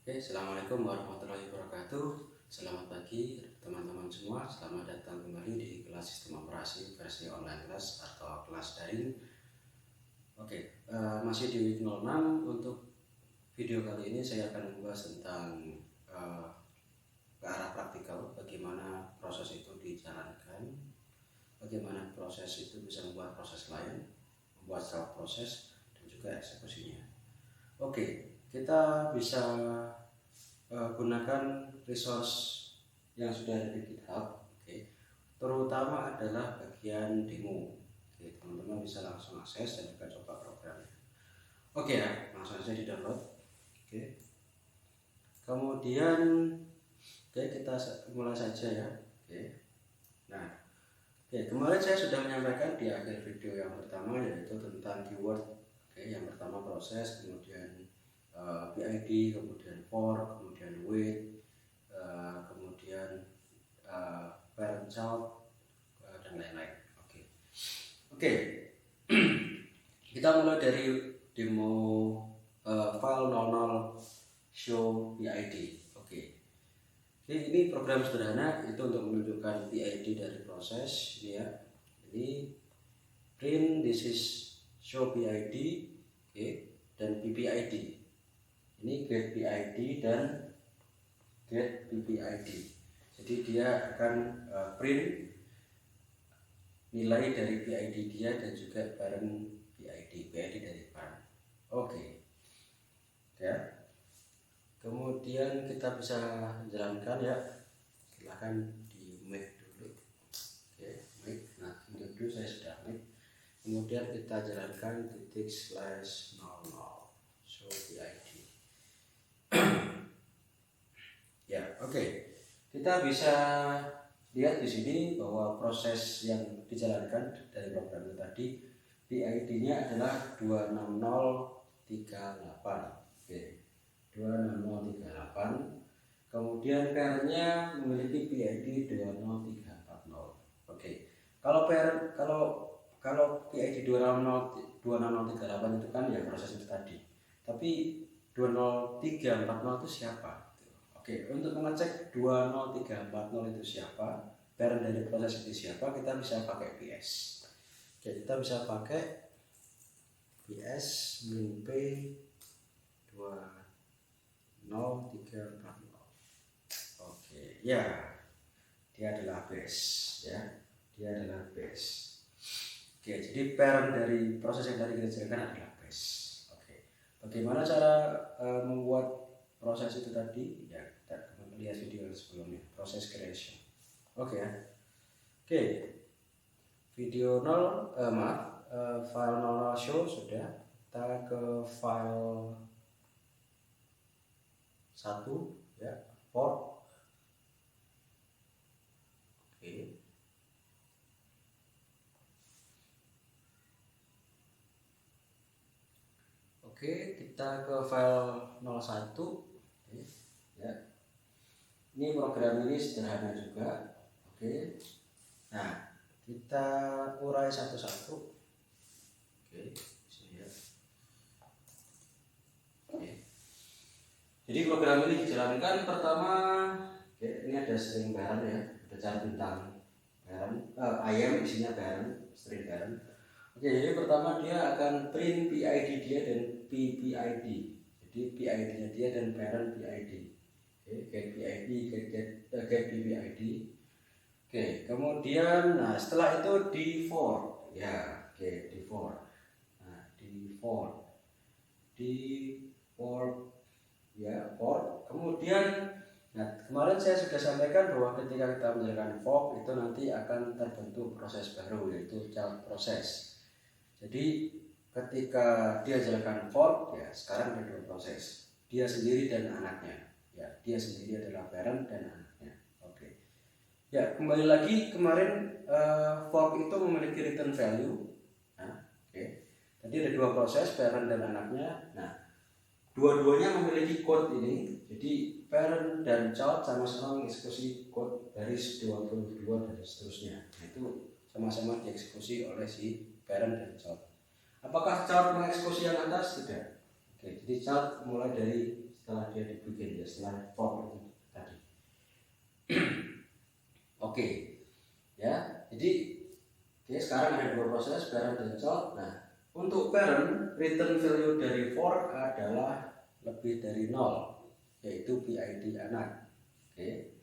Oke, Assalamualaikum warahmatullahi wabarakatuh. Selamat pagi teman-teman semua. Selamat datang kembali di kelas sistem operasi versi online kelas atau kelas daring. Oke, masih di week 06. Untuk video kali ini saya akan membahas tentang ke arah praktikal, bagaimana proses itu dijalankan, bagaimana proses itu bisa membuat proses lain, membuat self proses dan juga eksekusinya. Oke, kita bisa gunakan resource yang sudah ada di GitHub. Terutama adalah bagian demo. Teman-teman bisa langsung akses dan juga coba programnya. Ya, langsung saja di download. Kemudian kita mulai saja ya. Nah, kemarin saya sudah menyampaikan di akhir video yang pertama, yaitu tentang keyword. Yang pertama proses, kemudian PID, kemudian for, kemudian wait, kemudian parent child, dan lain-lain. Oke. Kita mulai dari demo file 00 show PID. Ini program sederhana itu untuk menunjukkan PID dari proses ini ya. Ini print this is show PID, dan PPID. Ini get PID dan get PPID. Jadi dia akan print nilai dari PID dia dan juga parent PID dari parent. Ya. Kemudian kita bisa jalankan ya. Silahkan di make dulu. Make. Nah, untuk dulu saya sudah make. Kemudian kita jalankan /00 show PID. Ya, kita bisa lihat di sini bahwa proses yang dijalankan dari program itu tadi PID-nya adalah 26038. 26038. Kemudian parent-nya memiliki PID 20340. Kalau PID 26038 itu kan ya proses itu tadi. Tapi 20340 itu siapa? Untuk mengecek 20340 itu siapa, parent dari proses itu siapa, kita bisa pakai PS. Kita bisa pakai PS min P 20340. Ya, dia adalah base ya. Jadi parent dari proses yang tadi kita jalankan adalah base. Bagaimana cara membuat proses itu tadi? Ya, kita lihat video yang sebelumnya, proses creation. Video 0, file 00 show sudah. Kita ke file 1 ya, port. Kita ke file 01 ya. Ini program ini sederhana juga. Nah, kita urai satu-satu. Sini ya. Jadi program ini dijalankan pertama, ini ada string parent ya, ada cara bintang parent, ayam isinya parent, string parent. Jadi pertama dia akan print PID dia dan PPID. Jadi PID-nya dia dan parent PID. Get PID, get PPID. Kemudian setelah itu default ya, default. Nah, default ya, port. Kemudian kemarin saya sudah sampaikan bahwa ketika kita menjalankan fork itu nanti akan terbentuk proses baru, yaitu child process. Jadi ketika dia jalankan fork ya, sekarang ada dua proses, dia sendiri dan anaknya ya. Dia sendiri adalah parent dan anaknya. Ya, kembali lagi kemarin fork itu memiliki return value. Tadi ada dua proses, parent dan anaknya. Dua-duanya memiliki code ini. Jadi parent dan child sama-sama mengeksekusi code baris 22 dan seterusnya. Itu sama-sama dieksekusi oleh si parent dan child. Apakah child mengeksekusi yang atas? Tidak. Jadi child mulai dari setelah dia dibikin ya, setelah fork itu tadi. Oke, ya. Jadi sekarang ada dua proses, parent dan child. Nah, untuk parent, return value dari fork adalah lebih dari 0, yaitu PID anak. Oke.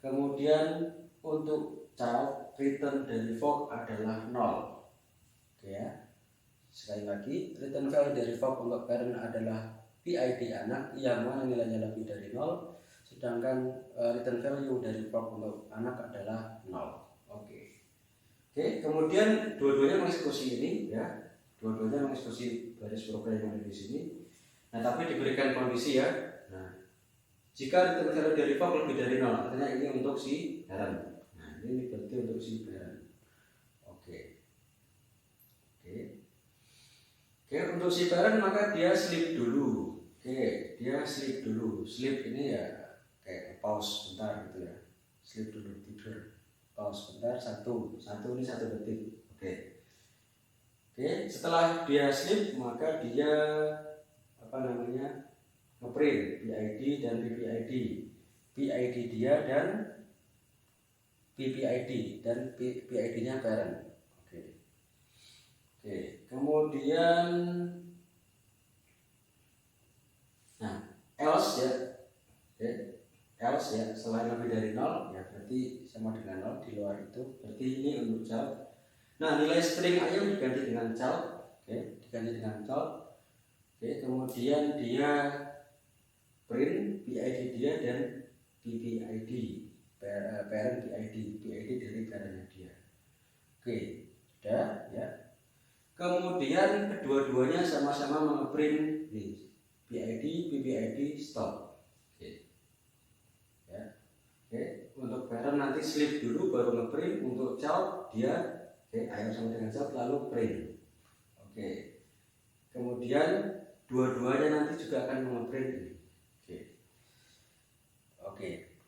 Kemudian untuk child, return dari fork adalah 0. Oke ya. Sekali lagi, return value dari fork untuk parent adalah PID anak yang mana nilainya lebih dari 0, sedangkan return value dari fork untuk anak adalah 0. Oke, kemudian dua-duanya mengeksekusi ini ya. Dua-duanya mengeksekusi baris program yang ada di sini. Nah, tapi diberikan kondisi ya. Nah, jika return value dari fork lebih dari 0, artinya ini untuk si parent. Nah, ini berarti untuk si parent. Oke, untuk si parent maka dia sleep dulu. Oke, dia sleep dulu. Sleep ini ya kayak pause bentar gitu ya. Sleep dulu, tidur. Pause bentar, satu ini 1 detik. Oke, setelah dia sleep maka dia ngeprint PID dan PPID. PID dia dan PPID dan PID-nya parent. Oke, kemudian else ya, selain lebih dari 0 ya berarti sama dengan 0, di luar itu berarti ini untuk child. Nah, nilai string ayam diganti dengan child. Kemudian dia print PID dia dan PPID, parent PID dari parentnya dia. Sudah ya. Kemudian kedua-duanya sama-sama mengeprint PID, PPID, stop. Untuk parent nanti sleep dulu baru ngeprint. Untuk child dia ayam sama dengan child lalu print. Kemudian dua-duanya nanti juga akan mengeprint.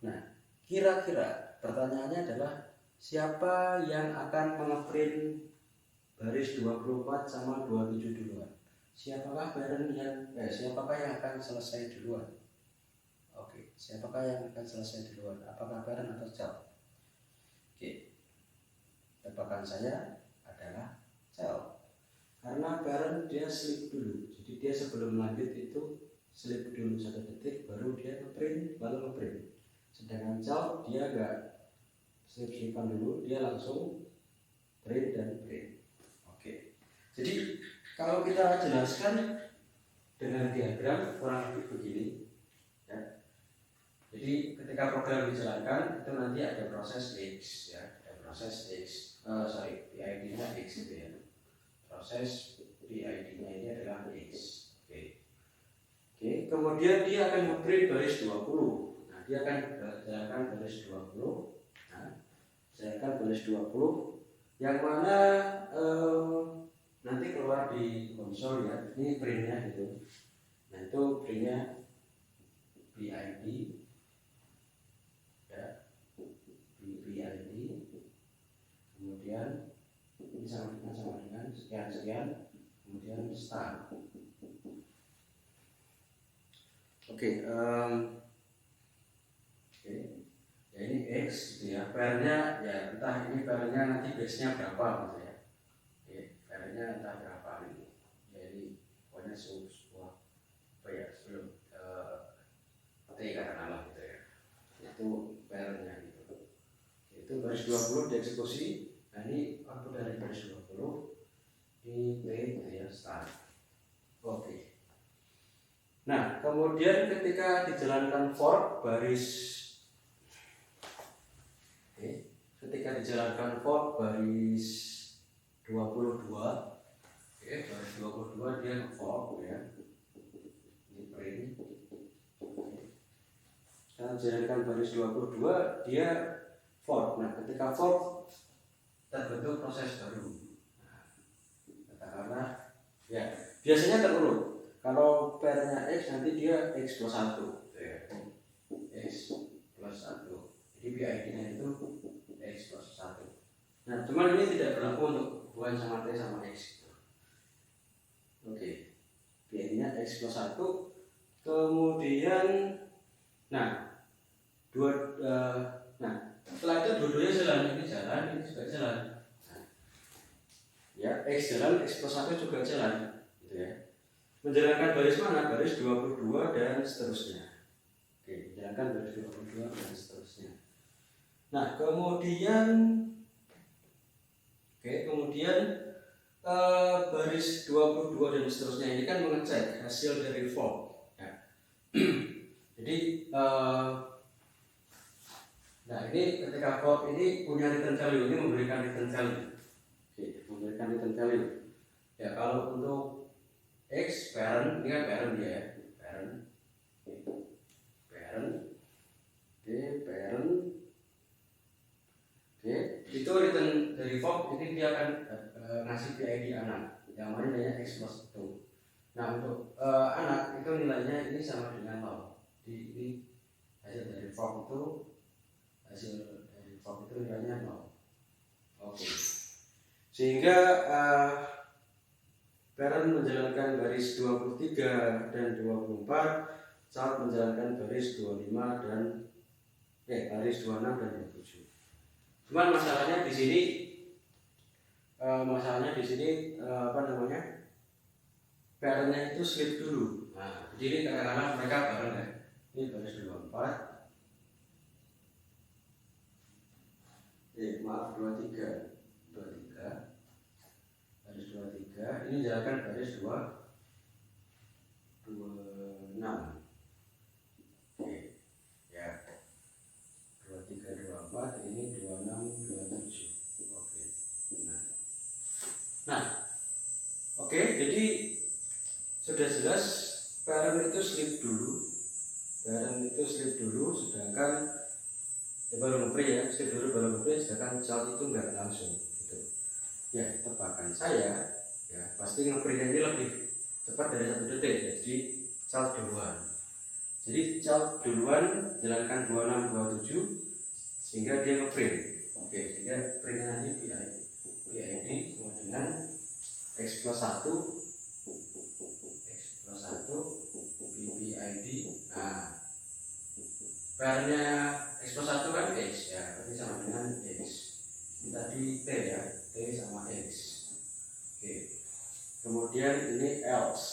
Nah, kira-kira pertanyaannya adalah siapa yang akan mengeprint baris 24 sama 27 duluan? Siapakah yang akan selesai duluan? Siapakah yang akan selesai duluan? Apakah parent atau child? Tebakan saya adalah child. Karena parent dia sleep dulu. Jadi dia sebelum lanjut itu sleep dulu 1 detik baru dia ngeprint lalu ngeprint. Sedangkan child dia enggak sleep-sleepan dulu, dia langsung print dan print. Jadi kalau kita jelaskan dengan diagram kurang lebih begini ya. Jadi ketika program dijalankan itu nanti ada proses X ya, ada proses PID-nya X gitu ya. Proses PID-nya ini adalah X. Kemudian dia akan ngeprint baris 20. Nah, dia akan jalankan baris 20. Jalankan baris 20 yang mana nanti keluar di konsol ya. Ini printnya gitu. Nah, itu printnya PID ya, PID. Kemudian ini sama dengan sekian, kemudian start. Ya ini X gitu ya. Parentnya ya entah ini parentnya nanti base-nya berapa gitu ya. Parentnya entah berapa ini. Jadi pokoknya sebuah sebelum T katakanlah gitu ya. Itu parentnya gitu. Itu baris 20 dieksekusi. Nah, ini output dari baris 20. Ini T gitu ya, start. Nah, kemudian ketika dijalankan fork baris baris 22, baris 22 dia fork ya. Ini print. Kita jalankan baris 22 dia fork. Nah, ketika fork terbentuk proses baru. Katakanlah ya, biasanya terurut. Kalau parentnya X nanti dia X plus 1 X plus 1. Jadi PID-nya itu X plus 1. Nah, cuman ini tidak berlaku untuk hubungan sama T sama X. PID-nya X plus 1. Kemudian setelah itu dua-duanya jalan, ini juga jalan. Ya, X jalan, X plus 1 juga jalan, gitu ya. Menjalankan baris mana? Baris 22 dan seterusnya. Oke, menjalankan baris 22 dan seterusnya. Nah, kemudian baris 22 dan seterusnya ini kan mengecek hasil dari for. Ya. Jadi ini ketika for ini punya return value, ini memberikan return value. Oke, memberikan return value. Ya, kalau untuk X parent, ini kan parent dia ya, parent, itu return dari for ini dia akan ngasih PID anak, yang mana nilainya X plus 1. Nah, untuk anak itu nilainya ini sama dengan 0. Ini hasil dari for itu nilainya 0. Oke. Sehingga parent menjalankan baris 23 dan 24, child menjalankan baris 25 dan baris 26 dan 27. Cuman masalahnya di sini parentnya itu slip dulu. Nah, jadi kadang-kadang mereka bareng ya. Ini baris 24. 23 baris 23 ini jalankan baris 26. Oke ya, 23 24 ini 26 27. Oke. Oke, jadi sudah jelas parent itu slip dulu, sedangkan baru nge-free ya, slip dulu baru nge-free, sedangkan child itu enggak langsung gitu. Ya, tebakan saya ya pasti nge-free ini lebih cepat dari 1 detik, jadi child duluan. Jadi child duluan jalankan 26 27 sehingga dia nge-free. Oke, sehingga free-nya nanti PID sama dengan X plus 1 PPID. Nah, parentnya X plus 1 kan X ya, berarti sama dengan X. Ini tadi T ya, T sama X. Oke. Kemudian ini else.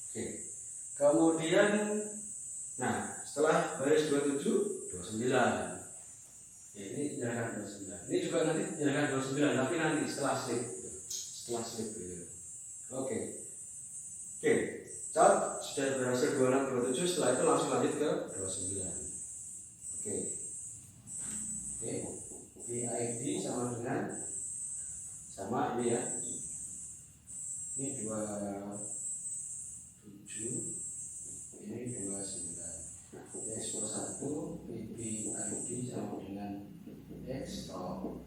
Oke. Kemudian setelah baris 27 29. Ini jalankan 29. Ini juga nanti jalankan 29, tapi nanti setelah slip gitu. Oke. Child sudah berhasil 26 27, setelah itu langsung lanjut ke 29. Oke. PID sama ini ya. Ini 27, ini 29. X plus 1 PPID sama dengan X stop.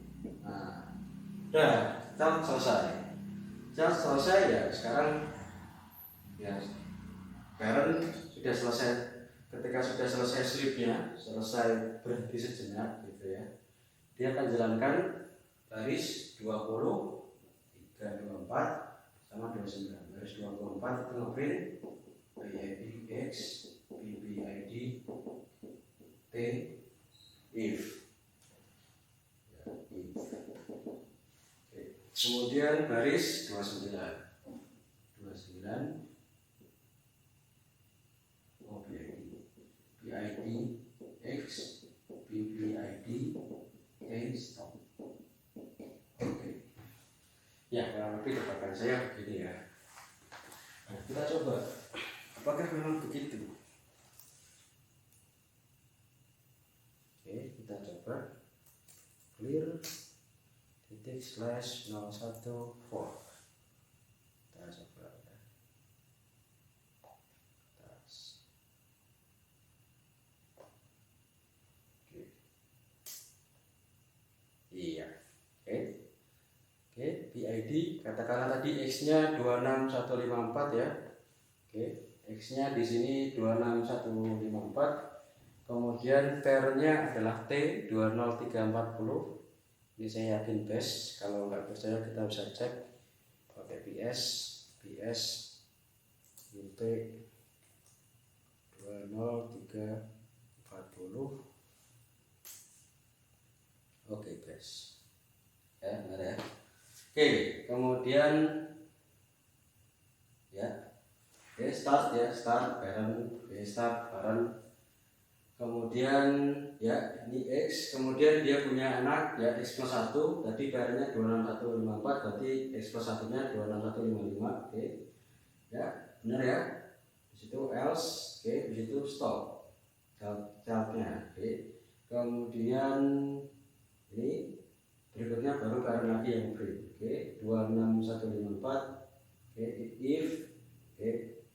Child selesai ya. Sekarang ya parent sudah selesai. Ketika sudah selesai slipnya, selesai berhenti sejenak gitu ya, dia akan jalankan baris 20 3 24 sama 29. Baris 24 itu ngeprint PID X PPID T if ya, if. Kemudian baris 29 PID X PPID T stop. Oke. Ya, kurang lebih tebakan saya begini ya. Nah, kita coba apakah memang begitu. Oke, kita coba clear titik slash 014. Kita coba ya. Iya. Oke, PID katakanlah tadi X-nya 26154 ya. Oke, X-nya di sini 26154. Kemudian pair-nya adalah T 20340. Ini saya yakin best. Kalau nggak percaya kita bisa cek BS UP 20340. Oke guys, ya benar ya. Oke, kemudian ya, start bareng. Kemudian ya ini X, kemudian dia punya anak ya X plus 1, tadi barangnya 26154, berarti X plus 1 nya 26155. Oke ya benar ya. Disitu else, oke disitu stop childnya. Oke, kemudian ini berikutnya baru barang lagi yang print. Oke, 26154. Oke, if, oke,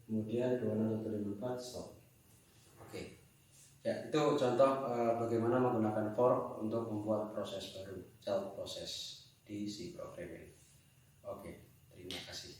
kemudian 26154 stop. Oke. Ya, itu contoh bagaimana menggunakan for untuk membuat proses baru, child process di C programming. Oke, terima kasih.